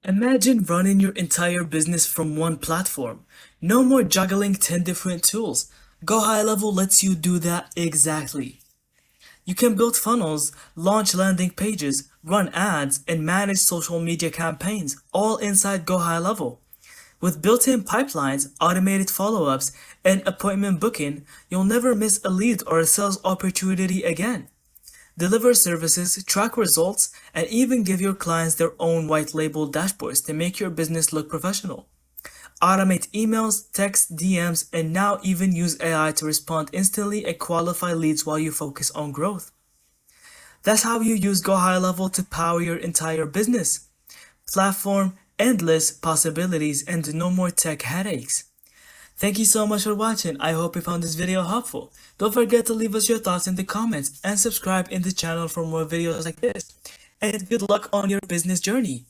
Imagine running your entire business from one platform. No more juggling 10 different tools. GoHighLevel lets you do that exactly. You can build funnels, launch landing pages, run ads, and manage social media campaigns, all inside GoHighLevel. With built-in pipelines, automated follow-ups, and appointment booking, you'll never miss a lead or a sales opportunity again. Deliver services, track results, and even give your clients their own white label dashboards to make your business look professional. Automate emails, text, DMs, and now even use AI to respond instantly and qualify leads while you focus on growth. That's how you use GoHighLevel to power your entire business. Platform, endless possibilities, and no more tech headaches. Thank you so much for watching. I hope you found this video helpful. Don't forget to leave us your thoughts in the comments and subscribe in the channel for more videos like this. And good luck on your business journey.